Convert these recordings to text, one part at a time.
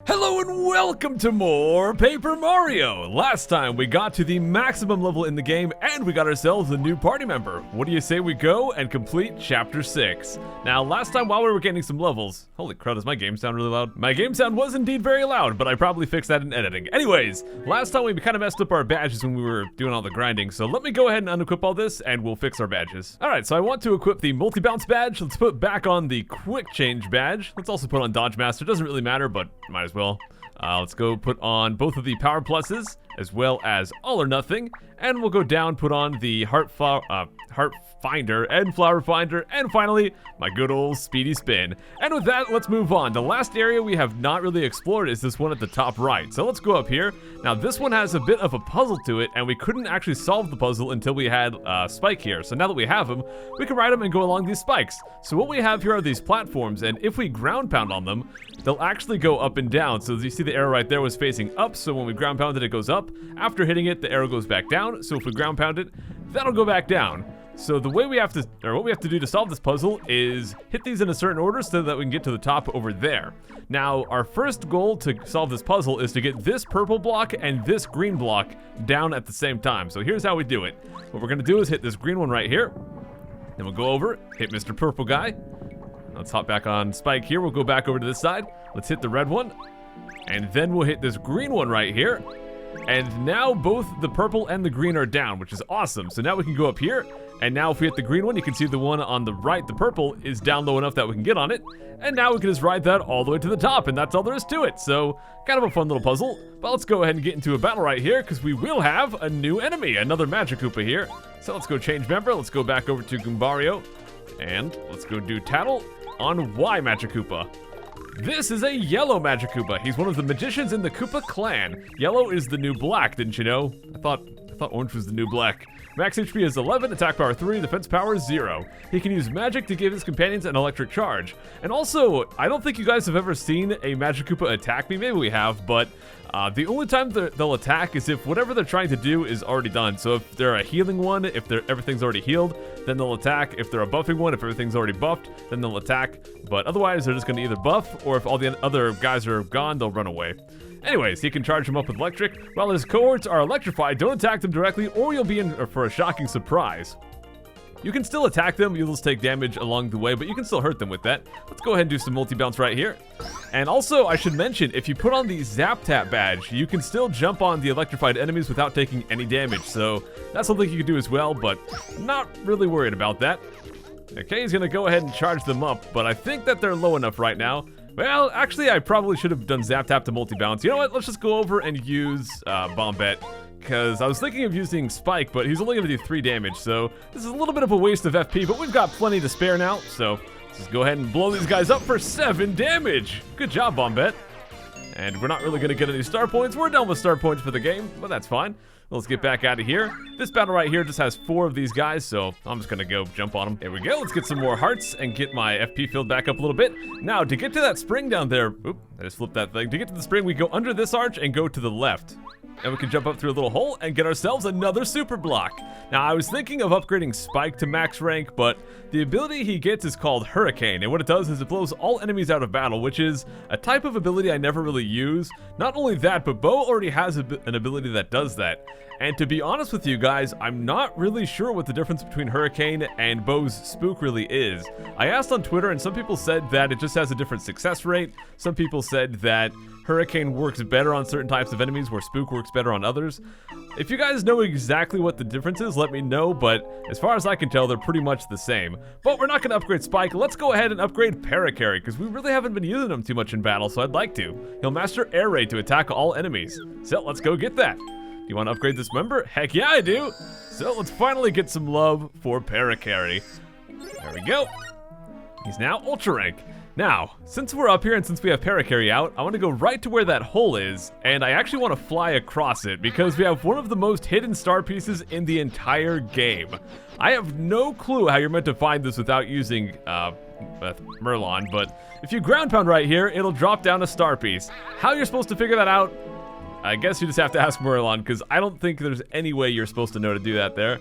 Hello and welcome to more Paper Mario! Last time we got to the maximum level in the game and we got ourselves a new party member. What do you say we go and complete Chapter 6? Now last time while we were getting some levels, holy crud, does my game sound really loud? My game sound was indeed very loud, but I probably fixed that in editing. Anyways, last time we kind of messed up our badges when we were doing all the grinding, so let me go ahead and unequip all this and we'll fix our badges. Alright, so I want to equip the multi-bounce badge. Let's put back on the quick change badge. Let's also put on Dodge Master. Doesn't really matter, but might as well. Let's go put on both of the power pluses as well as all or nothing, and we'll go down, put on the heart finder and flower finder, and finally my good old speedy spin. And with that, let's move on. The last area we have not really explored is this one at the top right, so let's go up here. Now this one has a bit of a puzzle to it, and we couldn't actually solve the puzzle until we had Spike here. So now that we have him, we can ride him and go along these spikes. So what we have here are these platforms, and if we ground pound on them, they'll actually go up and down. So as you see, the arrow right there was facing up, so when we ground pound it goes up. After hitting it, the arrow goes back down, so if we ground pound it, that'll go back down. So the way we have to, or what we have to do to solve this puzzle is hit these in a certain order so that we can get to the top over there. Now, our first goal to solve this puzzle is to get this purple block and this green block down at the same time. So here's how we do it. What we're gonna do is hit this green one right here. Then we'll go over, hit Mr. Purple Guy. Let's hop back on Spike here. We'll go back over to this side. Let's hit the red one. And then we'll hit this green one right here. And now both the purple and the green are down, which is awesome. So now we can go up here. And now if we hit the green one, you can see the one on the right, the purple, is down low enough that we can get on it. And now we can just ride that all the way to the top, and that's all there is to it. So, kind of a fun little puzzle. But let's go ahead and get into a battle right here, because we will have a new enemy, another Magikoopa here. So let's go change member. Let's go back over to Goombario. And let's go do Tattle on Y Magikoopa. This is a yellow Magikoopa. He's one of the magicians in the Koopa clan. Yellow is the new black, didn't you know? I thought orange was the new black. Max HP is 11, attack power 3, defense power 0. He can use magic to give his companions an electric charge. And also, I don't think you guys have ever seen a Magikoopa attack me. Maybe we have, but the only time they'll attack is if whatever they're trying to do is already done. So if they're a healing one, if everything's already healed, then they'll attack. If they're a buffing one, if everything's already buffed, then they'll attack. But otherwise, they're just going to either buff, or if all the other guys are gone, they'll run away. Anyways, he can charge him up with electric. While his cohorts are electrified, don't attack them directly or you'll be in for a shocking surprise. You can still attack them, you'll just take damage along the way, but you can still hurt them with that. Let's go ahead and do some multi-bounce right here. And also, I should mention, if you put on the Zap Tap badge, you can still jump on the electrified enemies without taking any damage. So that's something you can do as well, but not really worried about that. Okay, he's gonna go ahead and charge them up, but I think that they're low enough right now. Well, actually, I probably should have done Zap Tap to multi-bounce. You know what? Let's just go over and use Bombette, because I was thinking of using Spike, but he's only going to do 3 damage, so this is a little bit of a waste of FP, but we've got plenty to spare now, so let's just go ahead and blow these guys up for 7 damage. Good job, Bombette. And we're not really going to get any star points. We're done with star points for the game, but that's fine. Let's get back out of here. This battle right here just has 4 of these guys, so I'm just gonna go jump on them. There we go. Let's get some more hearts and get my FP filled back up a little bit. Now, to get to that spring down there, oop, I just flipped that thing. To get to the spring, we go under this arch and go to the left. And we can jump up through a little hole and get ourselves another super block. Now, I was thinking of upgrading Spike to max rank, but the ability he gets is called Hurricane, and what it does is it blows all enemies out of battle, which is a type of ability I never really use. Not only that, but Bo already has an ability that does that. And to be honest with you guys, I'm not really sure what the difference between Hurricane and Bo's Spook really is. I asked on Twitter and some people said that it just has a different success rate. Some people said that Hurricane works better on certain types of enemies where Spook works better on others. If you guys know exactly what the difference is, let me know, but as far as I can tell, they're pretty much the same. But we're not going to upgrade Spike. Let's go ahead and upgrade Paracarry, because we really haven't been using him too much in battle, so I'd like to. He'll master Air Raid to attack all enemies. So let's go get that. Do you want to upgrade this member? Heck yeah, I do. So let's finally get some love for Paracarry. There we go. He's now Ultra Rank. Now, since we're up here and since we have Paracarry out, I want to go right to where that hole is, and I actually want to fly across it because we have one of the most hidden star pieces in the entire game. I have no clue how you're meant to find this without using Merlon, but if you ground pound right here, it'll drop down a star piece. How you're supposed to figure that out, I guess you just have to ask Merlon, because I don't think there's any way you're supposed to know to do that there.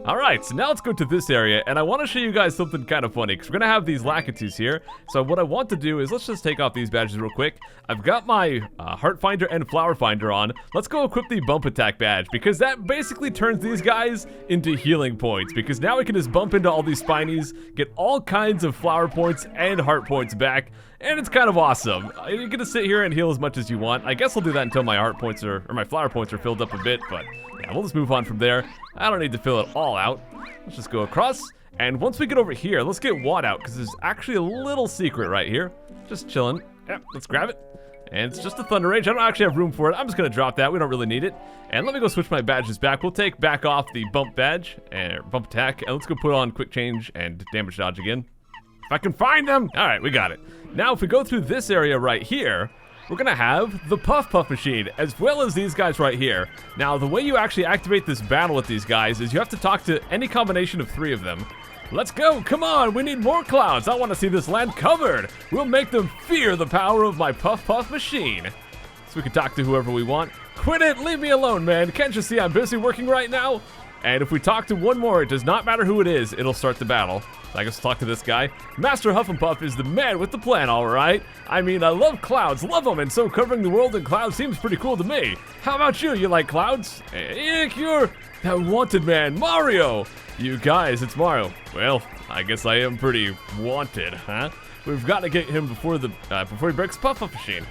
Alright, so now let's go to this area, and I want to show you guys something kind of funny, because we're going to have these Lakitus here. So what I want to do is, let's just take off these badges real quick. I've got my Heart Finder and Flower Finder on. Let's go equip the Bump Attack badge, because that basically turns these guys into healing points, because now we can just bump into all these Spinies, get all kinds of Flower Points and Heart Points back, and it's kind of awesome. You're going to sit here and heal as much as you want. I guess I'll do that until my Heart Points or my Flower Points are filled up a bit, but yeah, we'll just move on from there. I don't need to fill it all out. Let's just go across, and once we get over here, let's get Watt out, because there's actually a little secret right here. Just chilling. Yeah, let's grab it. And it's just a Thunder Rage. I don't actually have room for it. I'm just going to drop that. We don't really need it. And let me go switch my badges back. We'll take back off the Bump badge, and Bump Attack, and let's go put on Quick Change and Damage Dodge again. If I can find them! Alright, we got it. Now, if we go through this area right here, we're gonna have the Puff machine, as well as these guys right here. Now, the way you actually activate this battle with these guys is you have to talk to any combination of 3 of them. Let's go, come on, we need more clouds. I wanna see this land covered. We'll make them fear the power of my Puff machine. So we can talk to whoever we want. Quit it, leave me alone, man. Can't you see I'm busy working right now? And if we talk to one more, it does not matter who it is, it'll start the battle. So I guess talk to this guy. Master Huff and Puff is the man with the plan, alright? I mean, I love clouds, love them, and so covering the world in clouds seems pretty cool to me. How about you? You like clouds? Eek, you're that wanted man, Mario! You guys, it's Mario. Well, I guess I am pretty wanted, huh? We've got to get him before he breaks Puff machine.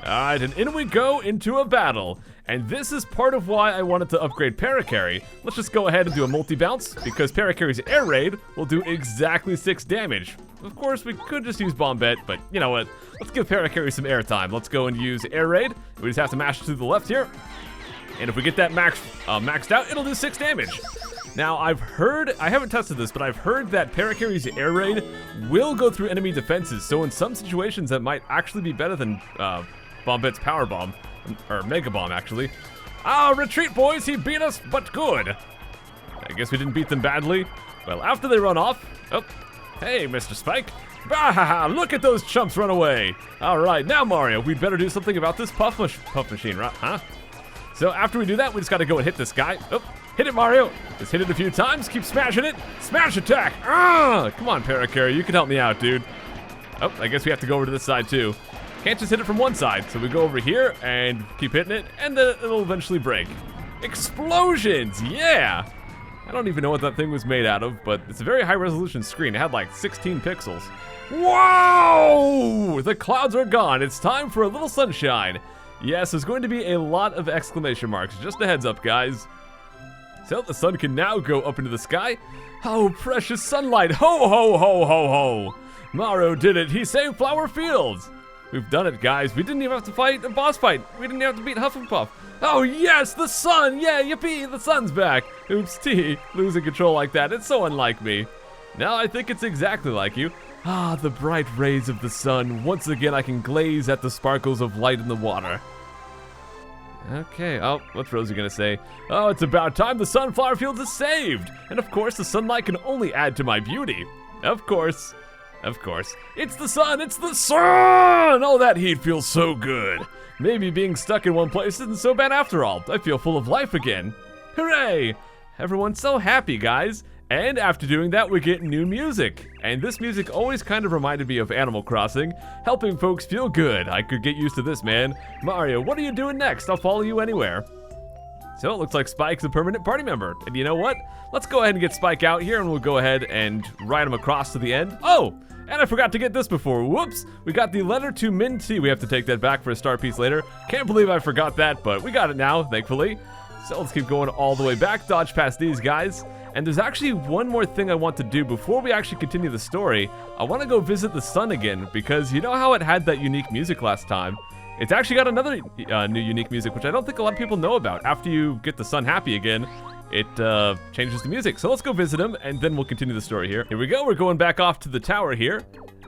Alright, and in we go into a battle. And this is part of why I wanted to upgrade Paracarry. Let's just go ahead and do a multi-bounce, because Paracarry's Air Raid will do exactly 6 damage. Of course, we could just use Bombette, but you know what? Let's give Paracarry some airtime. Let's go and use Air Raid. We just have to mash to the left here. And if we get that maxed out, it'll do 6 damage. Now, I haven't tested this, but I've heard that Paracarry's Air Raid will go through enemy defenses, so in some situations that might actually be better than Bombette's Power Bomb. Or Mega Bomb, actually. Ah, retreat, boys! He beat us, but good! I guess we didn't beat them badly. Well, after they run off... Oh, hey, Mr. Spike. Bah, look at those chumps run away! Alright, now Mario, we'd better do something about this Puff machine, right? Huh? So after we do that, we just gotta go and hit this guy. Oh, hit it, Mario! Just hit it a few times, keep smashing it! Smash attack! Ah! Come on, Paracarry, you can help me out, dude. Oh, I guess we have to go over to this side, too. Can't just hit it from one side, so we go over here and keep hitting it, and then it'll eventually break. Explosions, yeah! I don't even know what that thing was made out of, but it's a very high resolution screen. It had like 16 pixels. Whoa! The clouds are gone. It's time for a little sunshine. Yes, there's going to be a lot of exclamation marks. Just a heads up, guys. So the sun can now go up into the sky. Oh, precious sunlight. Ho, ho, ho, ho, ho. Mario did it. He saved Flower Fields. We've done it, guys. We didn't even have to fight a boss fight. We didn't have to beat Huff and Puff. Oh, yes, the sun. Yeah, yippee, the sun's back. Oops, tee, losing control like that. It's so unlike me. Now I think it's exactly like you. Ah, the bright rays of the sun. Once again, I can glaze at the sparkles of light in the water. Okay, oh, what's Rosie gonna say? Oh, it's about time the sunflower fields is saved. And of course, the sunlight can only add to my beauty. Of course. Of course. It's the sun! It's the sun! Oh, that heat feels so good. Maybe being stuck in one place isn't so bad after all. I feel full of life again. Hooray! Everyone's so happy, guys. And after doing that, we get new music. And this music always kind of reminded me of Animal Crossing, helping folks feel good. I could get used to this, man. Mario, what are you doing next? I'll follow you anywhere. So it looks like Spike's a permanent party member. And you know what? Let's go ahead and get Spike out here, and we'll go ahead and ride him across to the end. Oh! And I forgot to get this before. Whoops! We got the letter to Minty. We have to take that back for a star piece later. Can't believe I forgot that, but we got it now, thankfully. So let's keep going all the way back, dodge past these guys. And there's actually one more thing I want to do before we actually continue the story. I want to go visit the sun again, because you know how it had that unique music last time? It's actually got another new unique music, which I don't think a lot of people know about. After you get the sun happy again, it changes the music. So let's go visit him, and then we'll continue the story here. Here we go, we're going back off to the tower here.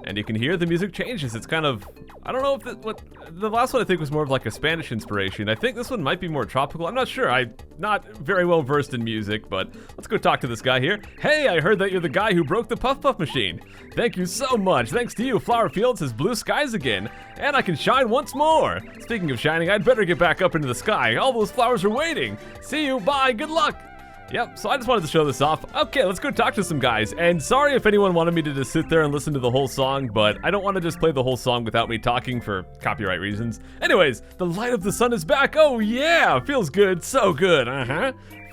And you can hear the music changes. It's kind of, I don't know if the last one I think was more of like a Spanish inspiration. I think this one might be more tropical. I'm not sure. I'm not very well versed in music, but let's go talk to this guy here. Hey, I heard that you're the guy who broke the Puff machine. Thank you so much. Thanks to you, Flower Fields has blue skies again, and I can shine once more. Speaking of shining, I'd better get back up into the sky. All those flowers are waiting. See you, bye, good luck. Yep, so I just wanted to show this off. Okay, let's go talk to some guys. And sorry if anyone wanted me to just sit there and listen to the whole song, but I don't want to just play the whole song without me talking for copyright reasons. Anyways, the light of the sun is back. Oh yeah, feels good, so good.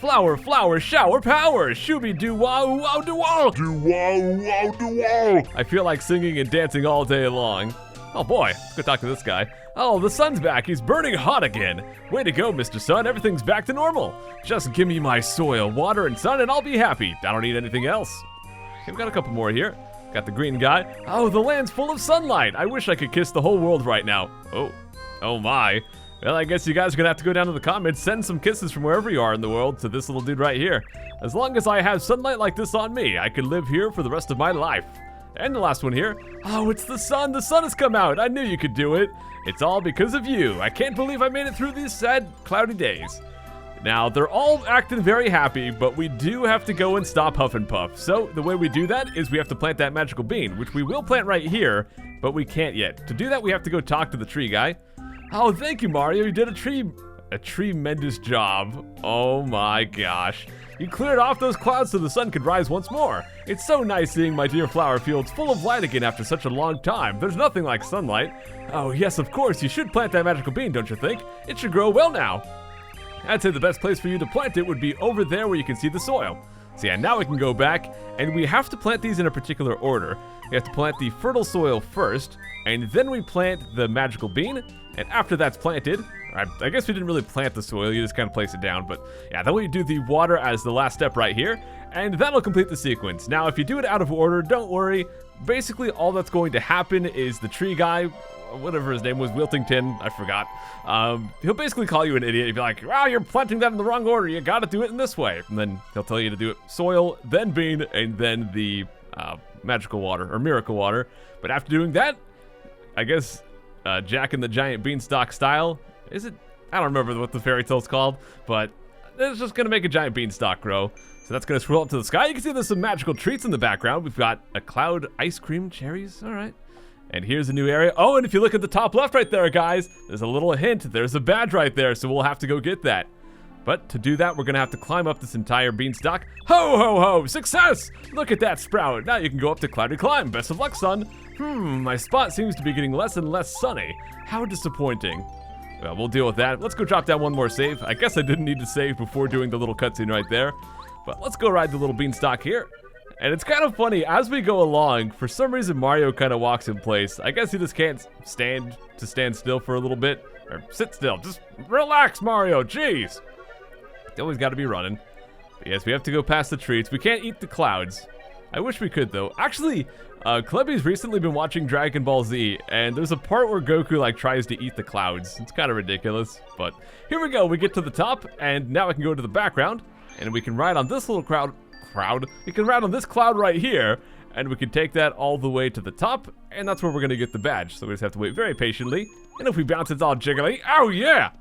Flower, flower, shower power. Shooby doo wow wow doo wow. Doo wow wow doo wow. I feel like singing and dancing all day long. Oh boy, let's go talk to this guy. Oh, the sun's back. He's burning hot again. Way to go, Mr. Sun. Everything's back to normal. Just give me my soil, water, and sun, and I'll be happy. I don't need anything else. Okay, we've got a couple more here. Got the green guy. Oh, the land's full of sunlight. I wish I could kiss the whole world right now. Oh my. Well, I guess you guys are gonna have to go down to the comments, send some kisses from wherever you are in the world to this little dude right here. As long as I have sunlight like this on me, I can live here for the rest of my life. And the last one here. Oh, it's the sun. The sun has come out. I knew you could do it. It's all because of you. I can't believe I made it through these sad, cloudy days. Now, they're all acting very happy, but we do have to go and stop Huff and Puff. So, the way we do that is we have to plant that magical bean, which we will plant right here, but we can't yet. To do that, we have to go talk to the tree guy. Oh, thank you, Mario. You did a tremendous job. Oh my gosh. You cleared off those clouds so the sun could rise once more. It's so nice seeing my dear flower fields full of light again after such a long time. There's nothing like sunlight. Oh yes, of course, you should plant that magical bean, don't you think? It should grow well now. I'd say the best place for you to plant it would be over there where you can see the soil. So yeah, now we can go back, and we have to plant these in a particular order. We have to plant the fertile soil first, and then we plant the magical bean, and after that's planted, I guess we didn't really plant the soil, you just kind of place it down, but yeah, then we do the water as the last step right here, and that'll complete the sequence. Now, if you do it out of order, don't worry. Basically, all that's going to happen is the tree guy, whatever his name was, Wiltington, I forgot. He'll basically call you an idiot. He'll be like, wow, you're planting that in the wrong order. You gotta do it in this way. And then he'll tell you to do it soil, then bean, and then the magical water, or miracle water. But after doing that, I guess Jack and the Giant Beanstalk style, is it? I don't remember what the fairy tale's called, but it's just gonna make a giant beanstalk grow. So that's gonna swirl up to the sky. You can see there's some magical treats in the background. We've got a cloud ice cream cherries, all right. And here's a new area. Oh, and if you look at the top left right there, guys, there's a little hint. There's a badge right there, so we'll have to go get that. But to do that, we're gonna have to climb up this entire beanstalk. Ho, ho, ho, success! Look at that sprout. Now you can go up to Cloudy Climb. Best of luck, son. My spot seems to be getting less and less sunny. How disappointing. Well, we'll deal with that. Let's go drop down one more save. I guess I didn't need to save before doing the little cutscene right there. But let's go ride the little beanstalk here. And it's kind of funny, as we go along, for some reason Mario kind of walks in place. I guess he just can't stand still for a little bit. Or sit still. Just relax, Mario. Jeez. You always got to be running. But yes, we have to go past the trees. We can't eat the clouds. I wish we could, though. Actually, Kleby's recently been watching Dragon Ball Z, and there's a part where Goku, like, tries to eat the clouds. It's kind of ridiculous, but here we go. We get to the top, and now I can go to the background, and we can ride on this little we can ride on this cloud right here, and we can take that all the way to the top, and that's where we're going to get the badge. So we just have to wait very patiently, and if we bounce, it's all jiggly. Oh, yeah!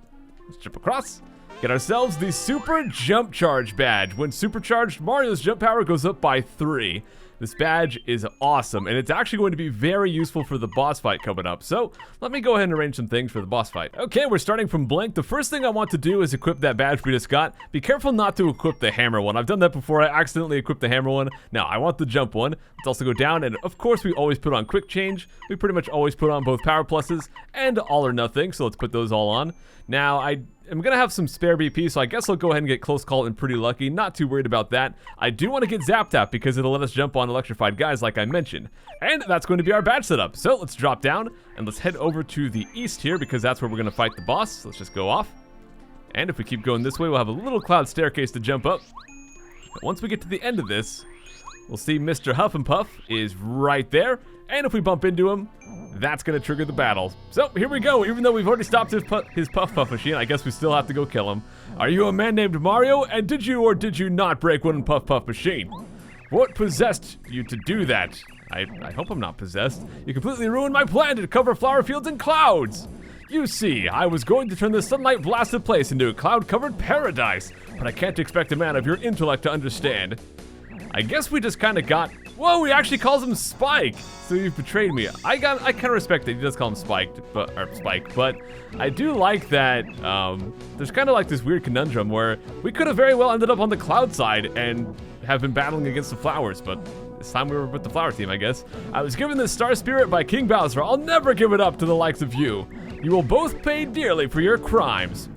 Let's jump across. Get ourselves the Super Jump Charge badge. When supercharged, Mario's jump power goes up by 3. This badge is awesome, and it's actually going to be very useful for the boss fight coming up. So let me go ahead and arrange some things for the boss fight. Okay, we're starting from blank. The first thing I want to do is equip that badge we just got. Be careful not to equip the hammer one. I've done that before. I accidentally equipped the hammer one. Now, I want the jump one. Let's also go down, and of course, we always put on quick change. We pretty much always put on both power pluses and all or nothing, so let's put those all on. Now, I'm going to have some spare BP, so I guess I'll go ahead and get Close Call and Pretty Lucky. Not too worried about that. I do want to get Zap Tap because it'll let us jump on electrified guys like I mentioned. And that's going to be our badge setup. So let's drop down and let's head over to the east here because that's where we're going to fight the boss. So let's just go off. And if we keep going this way, we'll have a little cloud staircase to jump up. But once we get to the end of this, we'll see Mr. Huff and Puff is right there. And if we bump into him, that's going to trigger the battle. So here we go. Even though we've already stopped his Puff Puff machine, I guess we still have to go kill him. Are you a man named Mario? And did you or did you not break one Puff Puff machine? What possessed you to do that? I hope I'm not possessed. You completely ruined my plan to cover flower fields in clouds. You see, I was going to turn this sunlight blasted place into a cloud-covered paradise, but I can't expect a man of your intellect to understand. I guess we just kind of got Whoa, he actually calls him Spike. So you've betrayed me. I kind of respect that he does call him Spike, but I do like that there's kind of like this weird conundrum where we could have very well ended up on the cloud side and have been battling against the flowers, but this time we were with the flower team, I guess. I was given this star spirit by King Bowser. I'll never give it up to the likes of you. You will both pay dearly for your crimes.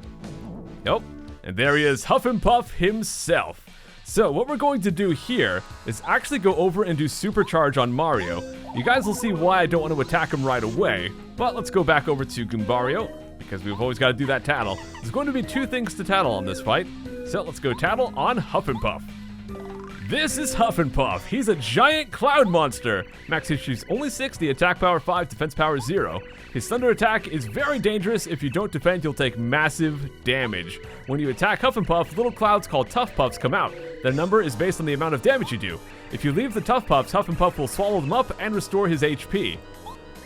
Nope. And there he is, Huff and Puff himself. So what we're going to do here is actually go over and do Supercharge on Mario. You guys will see why I don't want to attack him right away, but let's go back over to Goombario, because we've always got to do that tattle. There's going to be 2 things to tattle on this fight, so let's go tattle on Huff and Puff. This is Huff and Puff. He's a giant cloud monster. Max HP is only 60, attack power 5, defense power 0. His thunder attack is very dangerous. If you don't defend, you'll take massive damage. When you attack Huff and Puff, little clouds called Tough Puffs come out. Their number is based on the amount of damage you do. If you leave the Tough Puffs, Huff and Puff will swallow them up and restore his HP.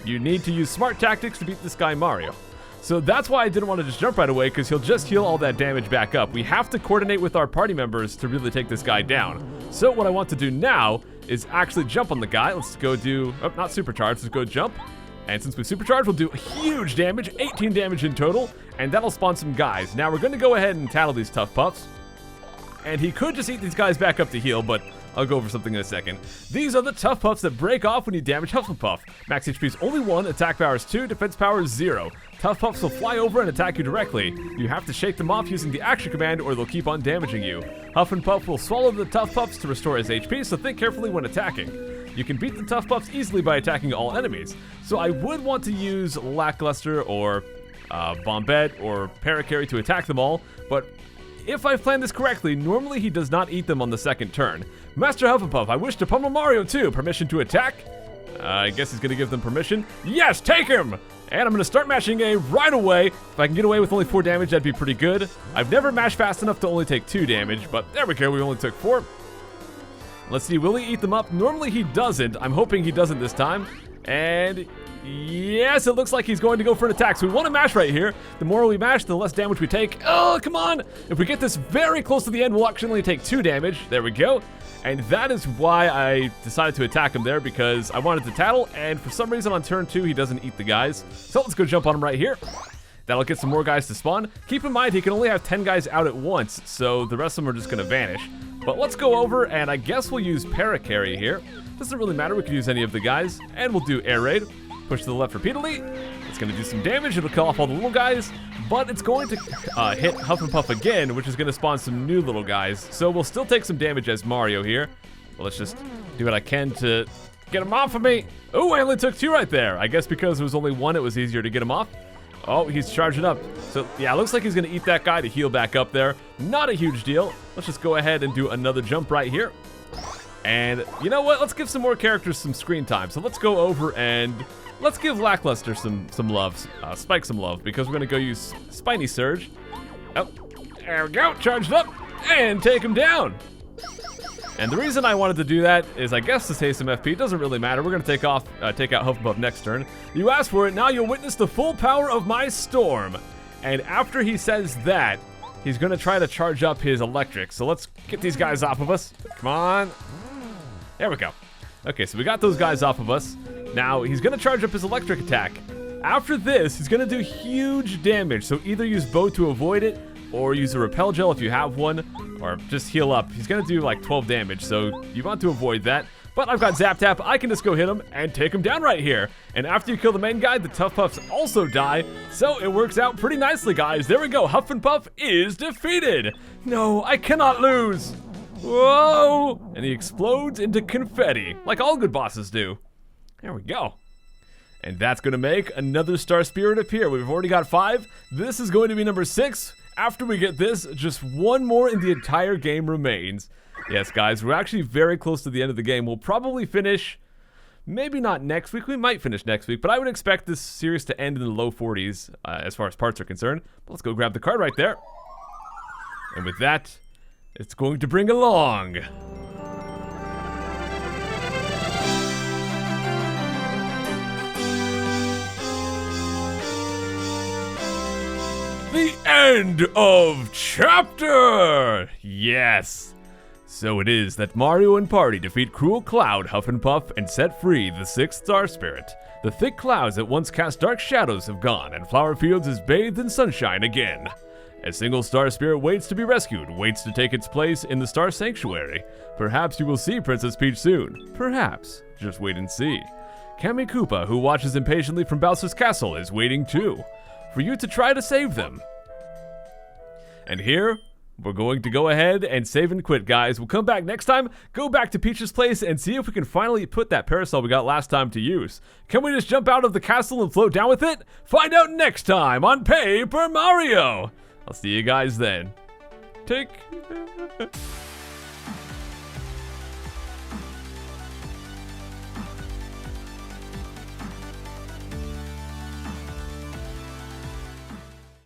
You need to use smart tactics to beat this guy Mario. So that's why I didn't want to just jump right away, because he'll just heal all that damage back up. We have to coordinate with our party members to really take this guy down. So what I want to do now is actually jump on the guy. Let's go do, not supercharge, let's go jump. And since we supercharge, we'll do huge damage, 18 damage in total, and that'll spawn some guys. Now we're going to go ahead and tattle these Tough Puffs. And he could just eat these guys back up to heal, but I'll go over something in a second. These are the Tough Puffs that break off when you damage Huff and Puff. Max HP is only 1, attack power is 2, defense power is 0. Tough Puffs will fly over and attack you directly. You have to shake them off using the action command or they'll keep on damaging you. Huff and Puff will swallow the Tough Puffs to restore his HP, so think carefully when attacking. You can beat the Tough Puffs easily by attacking all enemies. So I would want to use Lackluster or Bombette or Paracarry to attack them all, but if I've planned this correctly, normally he does not eat them on the second turn. Master Huff and Puff, I wish to pummel Mario too. Permission to attack? I guess he's gonna give them permission. Yes, take him! And I'm gonna start mashing A right away. If I can get away with only 4 damage, that'd be pretty good. I've never mashed fast enough to only take 2 damage, but there we go, we only took 4. Let's see, will he eat them up? Normally he doesn't. I'm hoping he doesn't this time. And yes, it looks like he's going to go for an attack. So we want to mash right here. The more we mash, the less damage we take. Oh, come on. If we get this very close to the end, we'll actually only take 2 damage. There we go. And that is why I decided to attack him there, because I wanted to tattle, and for some reason on turn 2, he doesn't eat the guys. So let's go jump on him right here. That'll get some more guys to spawn. Keep in mind, he can only have 10 guys out at once, so the rest of them are just going to vanish. But let's go over, and I guess we'll use Paracarry here. Doesn't really matter, we can use any of the guys. And we'll do Air Raid. Push to the left repeatedly. It's going to do some damage, it'll kill off all the little guys. But it's going to hit Huff and Puff again, which is going to spawn some new little guys. So we'll still take some damage as Mario here. Well, let's just do what I can to get him off of me. Oh, I only took 2 right there. I guess because there was only 1, it was easier to get him off. Oh, he's charging up. So, yeah, it looks like he's going to eat that guy to heal back up there. Not a huge deal. Let's just go ahead and do another jump right here. And you know what? Let's give some more characters some screen time. So let's go over and let's give Lackluster some love. Spike some love, because we're going to go use Spiny Surge. Oh, there we go. Charged up. And take him down. And the reason I wanted to do that is, I guess, to save some FP. It doesn't really matter. We're going to take out Huff and Puff next turn. You asked for it. Now you'll witness the full power of my storm. And after he says that, he's going to try to charge up his electric. So let's get these guys off of us. Come on. There we go. Okay, so we got those guys off of us. Now he's going to charge up his electric attack. After this, he's going to do huge damage. So either use Bow to avoid it, or use a repel gel if you have one, or just heal up. He's gonna do like 12 damage, so you want to avoid that. But I've got Zap Tap, I can just go hit him and take him down right here. And after you kill the main guy, the Tough Puffs also die, so it works out pretty nicely, guys. There we go, Huff and Puff is defeated. No, I cannot lose. Whoa! And he explodes into confetti, like all good bosses do. There we go. And that's gonna make another Star Spirit appear. We've already got 5. This is going to be number 6. After we get this, just 1 more in the entire game remains. Yes, guys, we're actually very close to the end of the game. We'll probably finish, maybe not next week. We might finish next week, but I would expect this series to end in the low 40s as far as parts are concerned. But let's go grab the card right there. And with that, it's going to bring along the end of chapter! Yes. So it is that Mario and party defeat cruel Cloud, Huff and Puff, and set free the 6th Star Spirit. The thick clouds that once cast dark shadows have gone, and Flower Fields is bathed in sunshine again. A single Star Spirit waits to be rescued, waits to take its place in the Star Sanctuary. Perhaps you will see Princess Peach soon. Perhaps. Just wait and see. Kammy Koopa, who watches impatiently from Bowser's castle, is waiting too, for you to try to save them. And here, we're going to go ahead and save and quit, guys. We'll come back next time, go back to Peach's place, and see if we can finally put that parasol we got last time to use. Can we just jump out of the castle and float down with it? Find out next time on Paper Mario! I'll see you guys then. Take care.